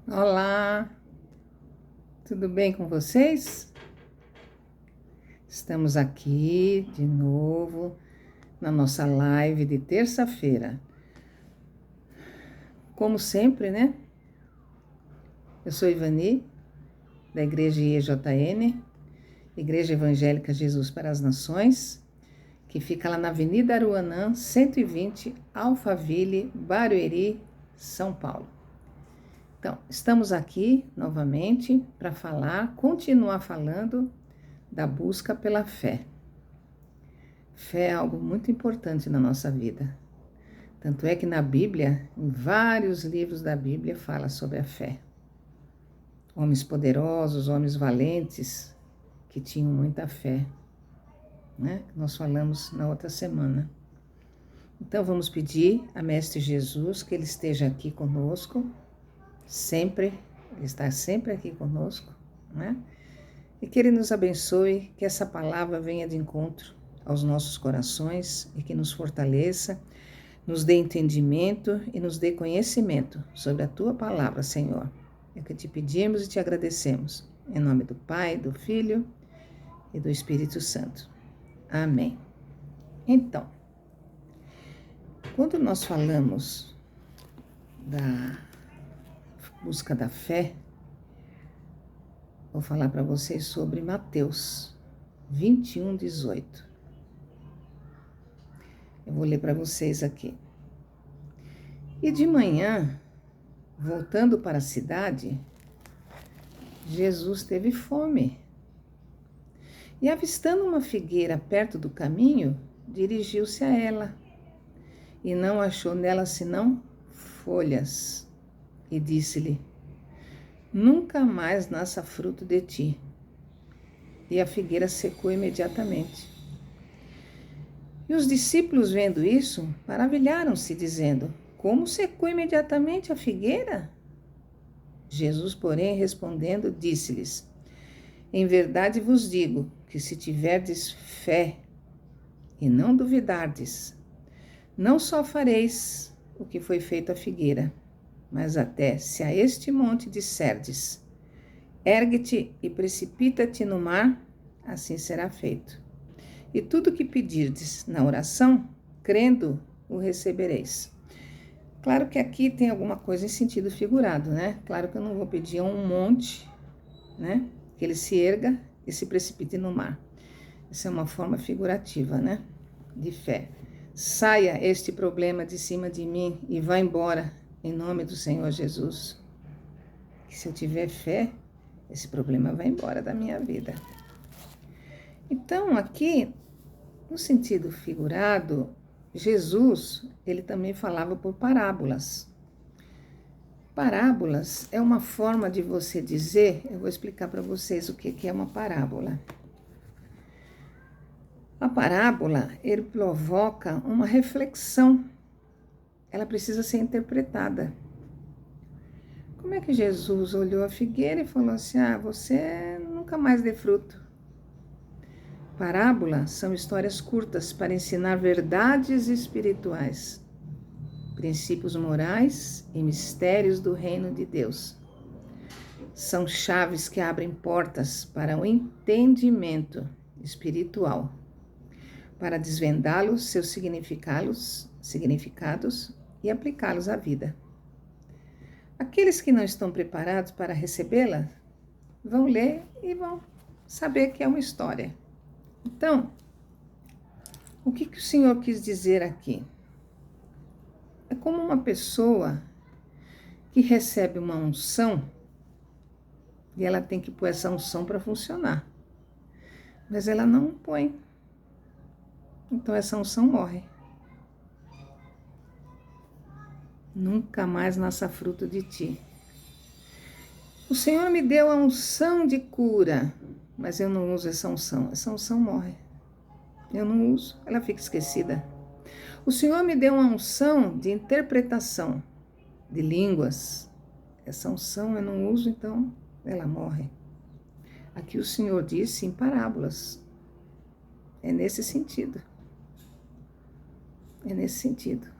Olá, tudo bem com vocês? Estamos aqui de novo na nossa live de terça-feira. Como sempre, né? Eu sou Ivani, da Igreja IEJN, Igreja Evangélica Jesus para as Nações, que fica lá na Avenida Aruanã, 120, Alphaville, Barueri, São Paulo. Então, estamos aqui novamente para continuar falando da busca pela fé. Fé é algo muito importante na nossa vida. Tanto é que na Bíblia, em vários livros da Bíblia, fala sobre a fé. Homens poderosos, homens valentes, que tinham muita fé, né? Nós falamos na outra semana. Então vamos pedir a Mestre Jesus que Ele esteja aqui conosco, sempre, Ele está sempre aqui conosco, né? E que Ele nos abençoe, que essa palavra venha de encontro aos nossos corações e que nos fortaleça, nos dê entendimento e nos dê conhecimento sobre a Tua palavra, Senhor. É o que te pedimos e te agradecemos. Em nome do Pai, do Filho e do Espírito Santo. Amém. Então, quando nós falamos da busca da fé, vou falar para vocês sobre Mateus 21:18. Eu vou ler para vocês aqui. E de manhã, voltando para a cidade, Jesus teve fome. E avistando uma figueira perto do caminho, dirigiu-se a ela. E não achou nela senão folhas. E disse-lhe: Nunca mais nasça fruto de ti. E a figueira secou imediatamente. E os discípulos, vendo isso, maravilharam-se, dizendo: Como secou imediatamente a figueira? Jesus, porém, respondendo, disse-lhes: Em verdade vos digo que se tiverdes fé e não duvidardes, não só fareis o que foi feito à figueira, mas até se a este monte disserdes: Ergue-te e precipita-te no mar, assim será feito. E tudo que pedirdes na oração, crendo, o recebereis. Claro que aqui tem alguma coisa em sentido figurado, né? Claro que eu não vou pedir a um monte, né? Que ele se erga e se precipite no mar. Isso é uma forma figurativa, né? De fé. Saia este problema de cima de mim e vá embora, em nome do Senhor Jesus. Que se eu tiver fé, esse problema vai embora da minha vida. Então, aqui, no sentido figurado, Jesus, ele também falava por parábolas. Parábolas é uma forma de você dizer, eu vou explicar para vocês o que é uma parábola. A parábola, ele provoca uma reflexão. Ela precisa ser interpretada. Como é que Jesus olhou a figueira e falou assim: você nunca mais dê fruto? Parábolas são histórias curtas para ensinar verdades espirituais, princípios morais e mistérios do reino de Deus. São chaves que abrem portas para o entendimento espiritual, para desvendá-los, seus significados e aplicá-los à vida. Aqueles que não estão preparados para recebê-la vão ler e vão saber que é uma história. Então, o que o Senhor quis dizer aqui? É como uma pessoa que recebe uma unção e ela tem que pôr essa unção para funcionar. Mas ela não põe. Então essa unção morre. Nunca mais nasça fruto de ti. O Senhor me deu a unção de cura, mas eu não uso essa unção. Essa unção morre. Eu não uso, ela fica esquecida. O Senhor me deu uma unção de interpretação de línguas. Essa unção eu não uso, então ela morre. Aqui o Senhor disse em parábolas. É nesse sentido. É nesse sentido.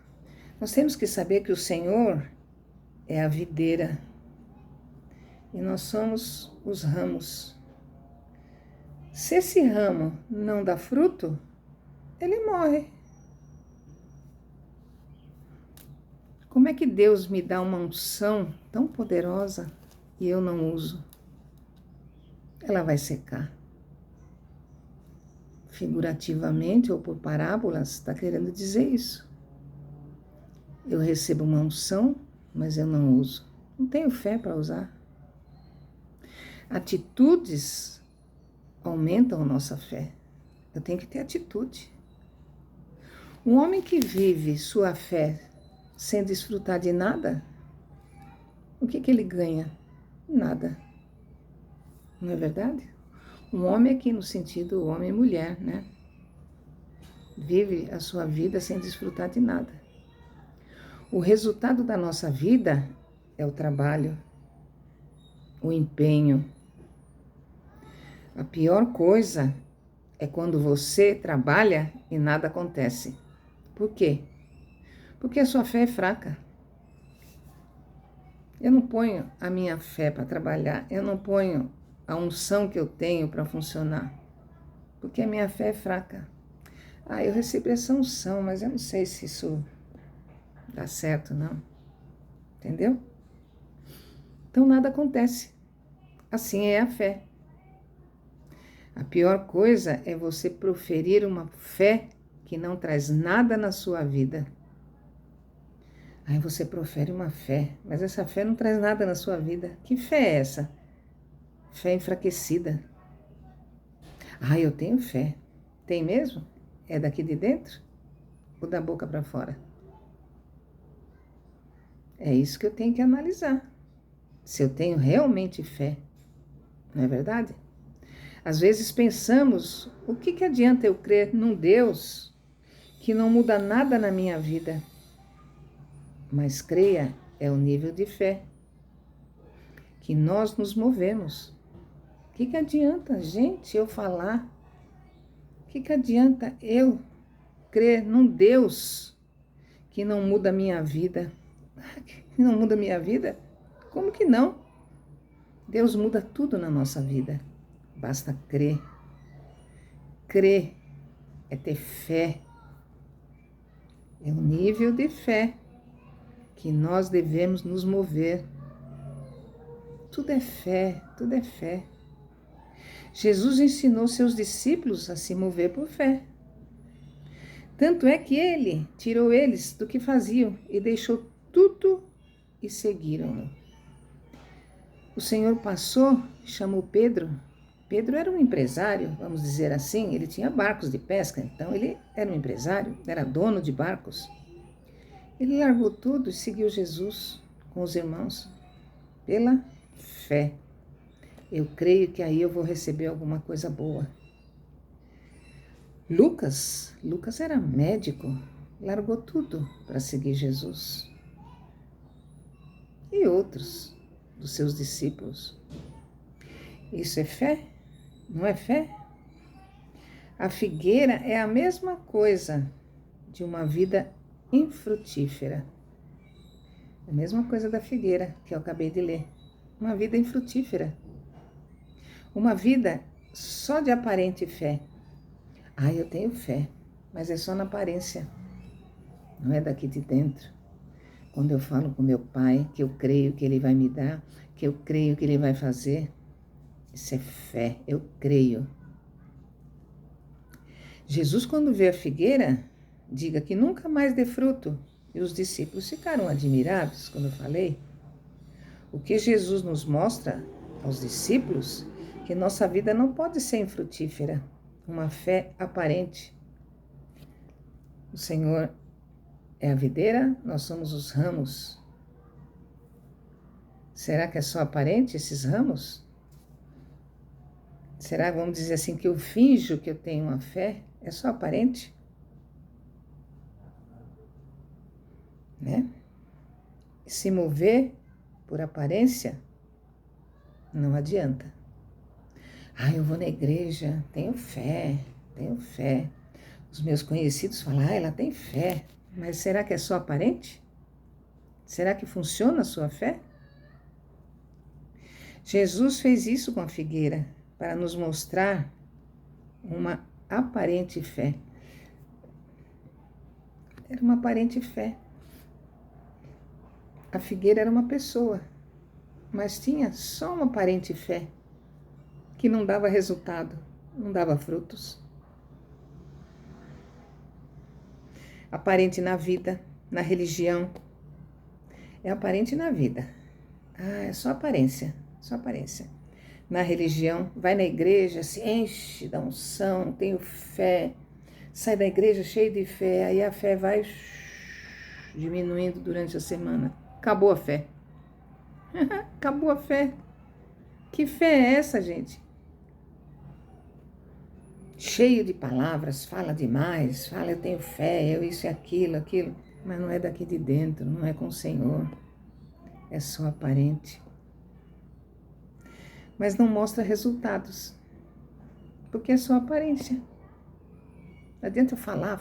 Nós temos que saber que o Senhor é a videira. e nós somos os ramos. Se esse ramo não dá fruto, ele morre. Como é que Deus me dá uma unção tão poderosa e eu não uso? Ela vai secar. Figurativamente ou por parábolas, está querendo dizer isso. Eu recebo uma unção, mas eu não uso. Não tenho fé para usar. Atitudes aumentam a nossa fé. Eu tenho que ter atitude. Um homem que vive sua fé sem desfrutar de nada, o que ele ganha? Nada. Não é verdade? Um homem aqui no sentido homem e mulher, né? Vive a sua vida sem desfrutar de nada. O resultado da nossa vida é o trabalho, o empenho. A pior coisa é quando você trabalha e nada acontece. Por quê? Porque a sua fé é fraca. Eu não ponho a minha fé para trabalhar, eu não ponho a unção que eu tenho para funcionar, porque a minha fé é fraca. Eu recebi essa unção, mas eu não sei se isso dá certo, não. Entendeu? Então nada acontece. Assim é a fé. A pior coisa é você proferir uma fé que não traz nada na sua vida. Aí você profere uma fé, mas essa fé não traz nada na sua vida. Que fé é essa? Fé enfraquecida. Eu tenho fé. Tem mesmo? É daqui de dentro ou da boca para fora? É isso que eu tenho que analisar. Se eu tenho realmente fé. Não é verdade? Às vezes pensamos, o que adianta eu crer num Deus que não muda nada na minha vida? Mas creia, é o nível de fé que nós nos movemos. O que adianta, gente, eu falar? O que adianta eu crer num Deus que não muda a minha vida? Que não muda a minha vida? Como que não? Deus muda tudo na nossa vida. Basta crer. Crer é ter fé. É o nível de fé que nós devemos nos mover. Tudo é fé, tudo é fé. Jesus ensinou seus discípulos a se mover por fé. Tanto é que ele tirou eles do que faziam e deixou tudo e seguiram-no. O Senhor passou e chamou Pedro. Pedro era um empresário, vamos dizer assim, ele tinha barcos de pesca, então ele era um empresário, era dono de barcos. Ele largou tudo e seguiu Jesus com os irmãos, pela fé. Eu creio que aí eu vou receber alguma coisa boa. Lucas era médico, largou tudo para seguir Jesus. E outros dos seus discípulos. Isso é fé? Não é fé? A figueira é a mesma coisa de uma vida infrutífera. É a mesma coisa da figueira que eu acabei de ler. Uma vida infrutífera. Uma vida só de aparente fé. Eu tenho fé, mas é só na aparência. Não é daqui de dentro. Quando eu falo com meu pai que eu creio que ele vai me dar, que eu creio que ele vai fazer, isso é fé, eu creio. Jesus, quando vê a figueira, diga que nunca mais dê fruto. E os discípulos ficaram admirados quando eu falei. O que Jesus nos mostra aos discípulos, que nossa vida não pode ser infrutífera, uma fé aparente. O Senhor é a videira, nós somos os ramos. Será que é só aparente esses ramos? Será, vamos dizer assim, que eu finjo que eu tenho uma fé? É só aparente? Né? Se mover por aparência, não adianta. Eu vou na igreja, tenho fé. Os meus conhecidos falam, ela tem fé. Mas será que é só aparente? Será que funciona a sua fé? Jesus fez isso com a figueira para nos mostrar uma aparente fé. Era uma aparente fé. A figueira era uma pessoa, mas tinha só uma aparente fé, que não dava resultado, não dava frutos. Aparente na vida, na religião. É aparente na vida. É só aparência, só aparência. Na religião, vai na igreja, se enche da unção, tenho fé, sai da igreja cheio de fé, aí a fé vai diminuindo durante a semana. Acabou a fé. Acabou a fé. Que fé é essa, gente? Cheio de palavras, fala demais, fala eu tenho fé, eu isso e aquilo, mas não é daqui de dentro, não é com o Senhor, é só aparente. Mas não mostra resultados, porque é só aparência. Não adianta falar,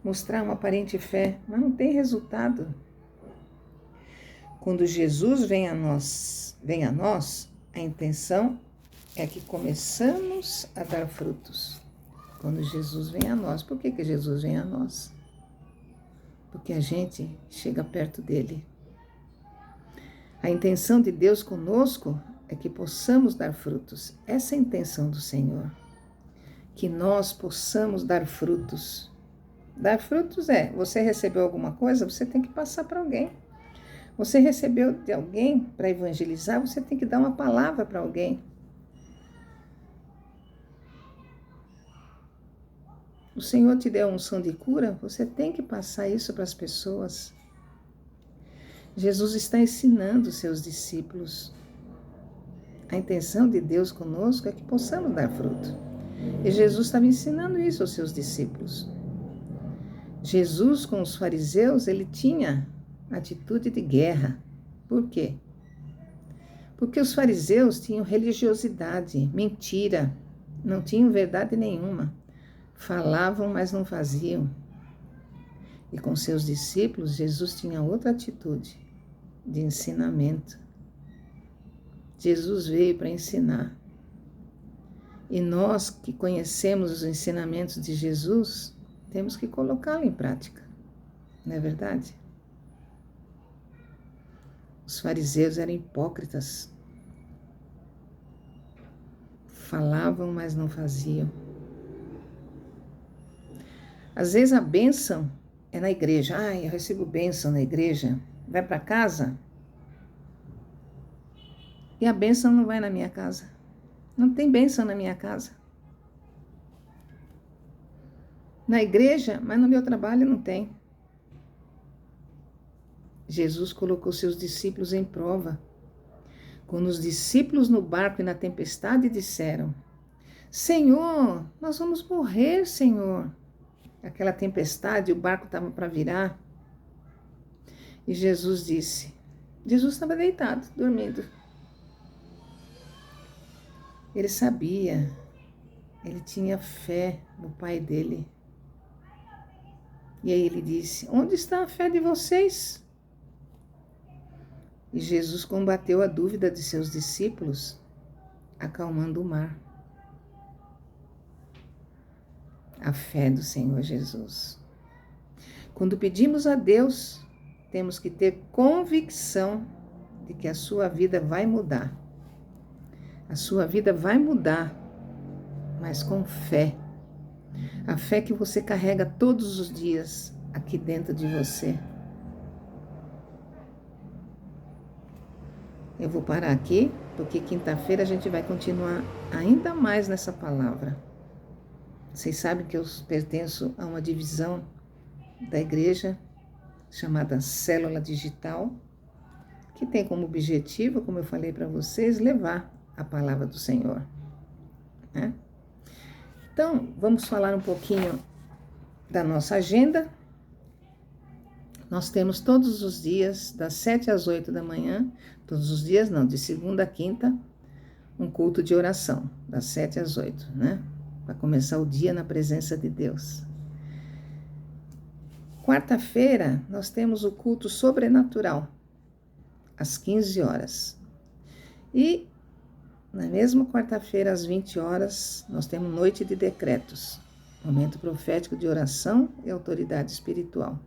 mostrar uma aparente fé, mas não tem resultado. Quando Jesus vem a nós, a intenção é que começamos a dar frutos. Quando Jesus vem a nós. Por que Jesus vem a nós? Porque a gente chega perto dele. A intenção de Deus conosco é que possamos dar frutos. Essa é a intenção do Senhor. Que nós possamos dar frutos. Dar frutos você recebeu alguma coisa, você tem que passar para alguém. Você recebeu de alguém para evangelizar, você tem que dar uma palavra para alguém. O Senhor te deu a unção de cura, você tem que passar isso para as pessoas. Jesus está ensinando os seus discípulos. A intenção de Deus conosco é que possamos dar fruto. E Jesus estava ensinando isso aos seus discípulos. Jesus, com os fariseus, ele tinha atitude de guerra. Por quê? Porque os fariseus tinham religiosidade, mentira, não tinham verdade nenhuma. Falavam, mas não faziam. E com seus discípulos, Jesus tinha outra atitude, de ensinamento. Jesus veio para ensinar. E nós que conhecemos os ensinamentos de Jesus, temos que colocá-lo em prática. Não é verdade? Os fariseus eram hipócritas. Falavam, mas não faziam. Às vezes a bênção é na igreja. Eu recebo bênção na igreja. Vai para casa e a bênção não vai na minha casa. Não tem bênção na minha casa. Na igreja, mas no meu trabalho não tem. Jesus colocou seus discípulos em prova. Quando os discípulos no barco e na tempestade disseram: Senhor, nós vamos morrer, Senhor. Aquela tempestade, o barco estava para virar. E Jesus disse, Jesus estava deitado, dormindo. Ele sabia, ele tinha fé no Pai dele. E aí ele disse, onde está a fé de vocês? E Jesus combateu a dúvida de seus discípulos, acalmando o mar. A fé do Senhor Jesus. Quando pedimos a Deus, temos que ter convicção de que a sua vida vai mudar. A sua vida vai mudar, mas com fé. A fé que você carrega todos os dias aqui dentro de você. Eu vou parar aqui, porque quinta-feira a gente vai continuar ainda mais nessa palavra. Vocês sabem que eu pertenço a uma divisão da igreja chamada Célula Digital, que tem como objetivo, como eu falei para vocês, levar a palavra do Senhor. Né? Então, vamos falar um pouquinho da nossa agenda. Nós temos todos os dias, das 7 às 8 da manhã, todos os dias não, de segunda a quinta, um culto de oração, das 7 às 8, né? Para começar o dia na presença de Deus. Quarta-feira, nós temos o culto sobrenatural, às 15 horas. E na mesma quarta-feira, às 20 horas, nós temos Noite de Decretos, momento profético de oração e autoridade espiritual.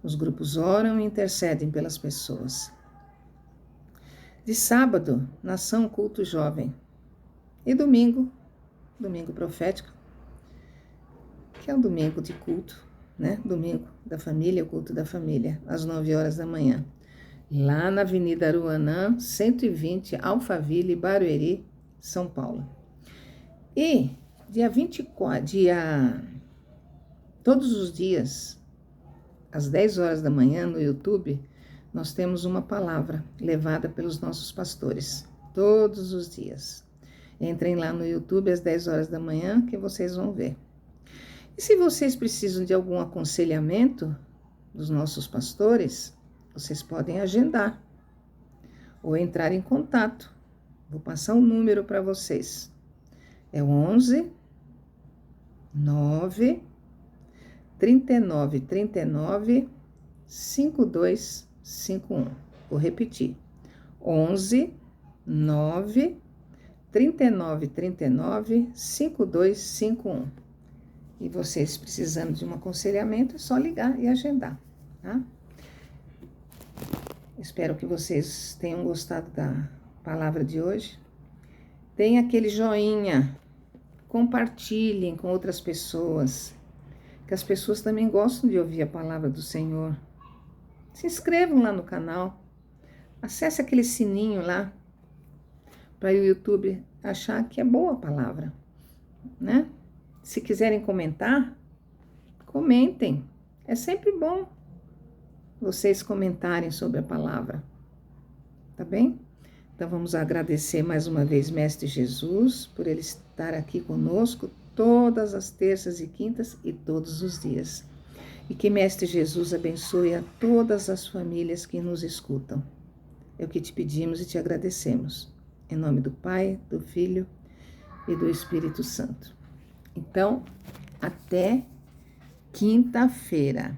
Os grupos oram e intercedem pelas pessoas. De sábado, Nação Culto Jovem. E domingo profético, que é um domingo de culto, né? Domingo da família, o culto da família, às 9 horas da manhã. Lá na Avenida Aruanã, 120, Alphaville, Barueri, São Paulo. E dia 24, todos os dias, às 10 horas da manhã, no YouTube, nós temos uma palavra levada pelos nossos pastores, todos os dias. Entrem lá no YouTube às 10 horas da manhã que vocês vão ver. E se vocês precisam de algum aconselhamento dos nossos pastores, vocês podem agendar ou entrar em contato. Vou passar um número para vocês. É 11 9 39 39 5251. Vou repetir. 11 9 39 39 5251. E vocês precisando de um aconselhamento, é só ligar e agendar, tá? Espero que vocês tenham gostado da palavra de hoje. Deem aquele joinha, compartilhem com outras pessoas, que as pessoas também gostam de ouvir a palavra do Senhor. Se inscrevam lá no canal, acesse aquele sininho lá, para o YouTube achar que é boa a palavra, né? Se quiserem comentar, comentem. É sempre bom vocês comentarem sobre a palavra, tá bem? Então vamos agradecer mais uma vez Mestre Jesus por ele estar aqui conosco todas as terças e quintas e todos os dias. E que Mestre Jesus abençoe a todas as famílias que nos escutam. É o que te pedimos e te agradecemos. Em nome do Pai, do Filho e do Espírito Santo. Então, até quinta-feira,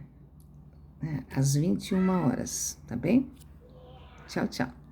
né, às 21 horas, tá bem? Tchau, tchau.